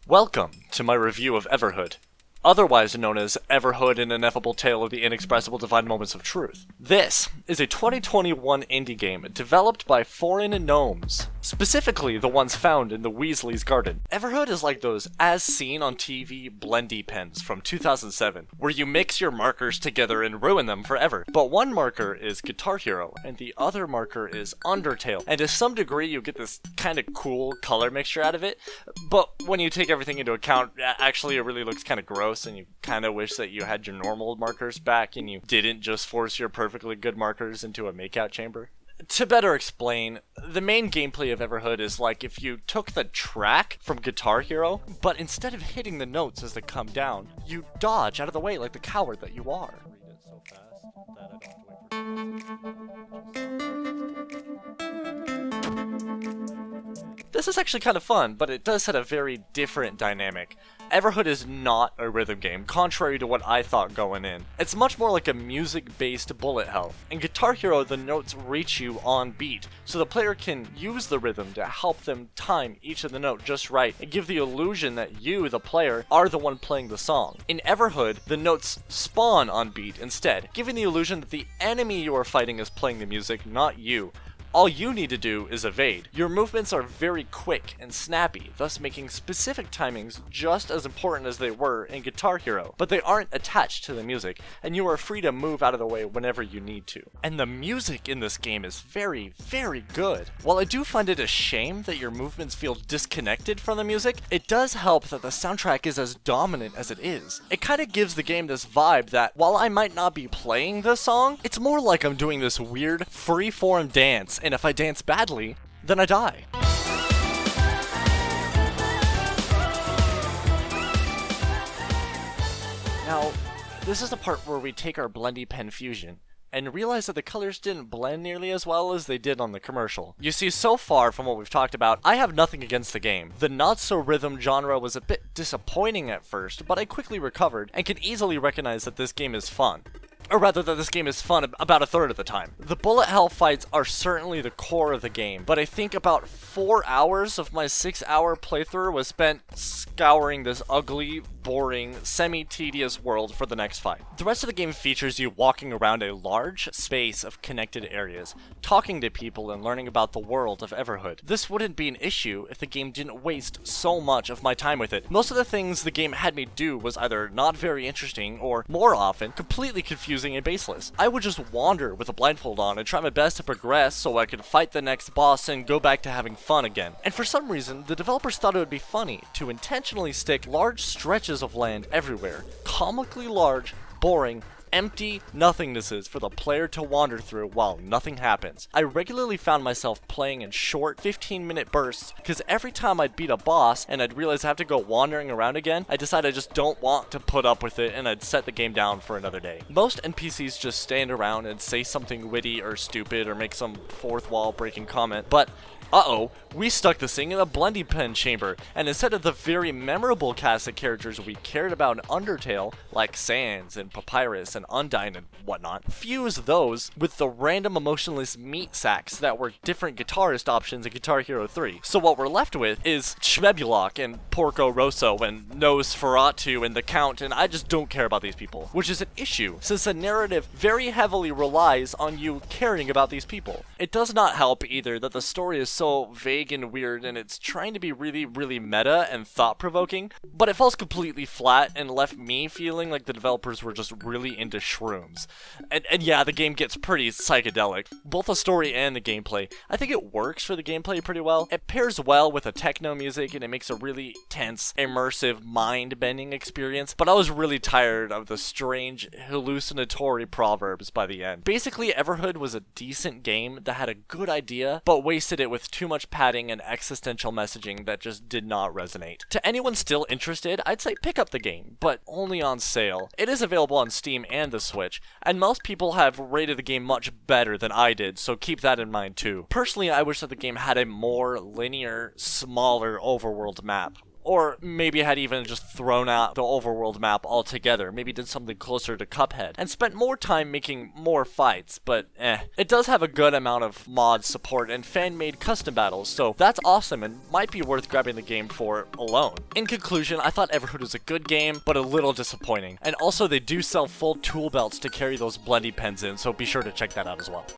Welcome to my review of Everhood, otherwise known as Everhood, an ineffable tale of the inexpressible divine moments of truth. This is a 2021 indie game developed by foreign gnomes, specifically the ones found in the Weasley's garden. Everhood is like those as seen on TV blendy pens from 2007, where you mix your markers together and ruin them forever. But one marker is Guitar Hero, and the other marker is Undertale, and to some degree you get this kind of cool color mixture out of it, but when you take everything into account, actually it really looks kind of gross, and you kind of wish that you had your normal markers back and you didn't just force your perfectly good markers into a makeout chamber. To better explain, the main gameplay of Everhood is like if you took the track from Guitar Hero, but instead of hitting the notes as they come down, you dodge out of the way like the coward that you are. This is actually kind of fun, but it does set a very different dynamic. Everhood is not a rhythm game, contrary to what I thought going in. It's much more like a music-based bullet hell. In Guitar Hero, the notes reach you on beat, so the player can use the rhythm to help them time each of the note just right and give the illusion that you, the player, are the one playing the song. In Everhood, the notes spawn on beat instead, giving the illusion that the enemy you are fighting is playing the music, not you. All you need to do is evade. Your movements are very quick and snappy, thus making specific timings just as important as they were in Guitar Hero, but they aren't attached to the music, and you are free to move out of the way whenever you need to. And the music in this game is very, very good. While I do find it a shame that your movements feel disconnected from the music, it does help that the soundtrack is as dominant as it is. It kind of gives the game this vibe that, while I might not be playing the song, it's more like I'm doing this weird, free-form dance, and if I dance badly, then I die. Now, this is the part where we take our blendy pen fusion and realize that the colors didn't blend nearly as well as they did on the commercial. You see, so far from what we've talked about, I have nothing against the game. The not-so-rhythm genre was a bit disappointing at first, but I quickly recovered and can easily recognize that this game is fun. Or rather, that this game is fun about a third of the time. The bullet hell fights are certainly the core of the game, but I think about 4 hours of my 6-hour playthrough was spent scouring this ugly, boring, semi-tedious world for the next fight. The rest of the game features you walking around a large space of connected areas, talking to people and learning about the world of Everhood. This wouldn't be an issue if the game didn't waste so much of my time with it. Most of the things the game had me do was either not very interesting or, more often, completely confusing and baseless. I would just wander with a blindfold on and try my best to progress so I could fight the next boss and go back to having fun again. And for some reason, the developers thought it would be funny to intentionally stick large stretches of land everywhere, comically large, boring, empty nothingnesses for the player to wander through while nothing happens. I regularly found myself playing in short 15-minute bursts because every time I'd beat a boss and I'd realize I have to go wandering around again, I decide I just don't want to put up with it and I'd set the game down for another day. Most NPCs just stand around and say something witty or stupid or make some fourth wall breaking comment, but we stuck this thing in a blendy pen chamber, and instead of the very memorable cast of characters we cared about in Undertale, like Sans and Papyrus and Undyne and whatnot, fuse those with the random emotionless meat sacks that were different guitarist options in Guitar Hero 3. So what we're left with is Shmebulok and Porco Rosso and Nosferatu and the Count, and I just don't care about these people, which is an issue, since the narrative very heavily relies on you caring about these people. It does not help either that the story is so vague and weird and it's trying to be really, really meta and thought-provoking, but it falls completely flat and left me feeling like the developers were just really into shrooms. And yeah, the game gets pretty psychedelic. Both the story and the gameplay. I think it works for the gameplay pretty well. It pairs well with the techno music and it makes a really tense, immersive, mind-bending experience, but I was really tired of the strange, hallucinatory proverbs by the end. Basically, Everhood was a decent game that had a good idea, but wasted it with too much padding and existential messaging that just did not resonate. To anyone still interested, I'd say pick up the game, but only on sale. It is available on Steam and the Switch, and most people have rated the game much better than I did, so keep that in mind too. Personally, I wish that the game had a more linear, smaller overworld map. Or maybe had even just thrown out the overworld map altogether, maybe did something closer to Cuphead, and spent more time making more fights, but It does have a good amount of mod support and fan-made custom battles, so that's awesome and might be worth grabbing the game for alone. In conclusion, I thought Everhood was a good game, but a little disappointing. And also they do sell full tool belts to carry those blendy pens in, so be sure to check that out as well.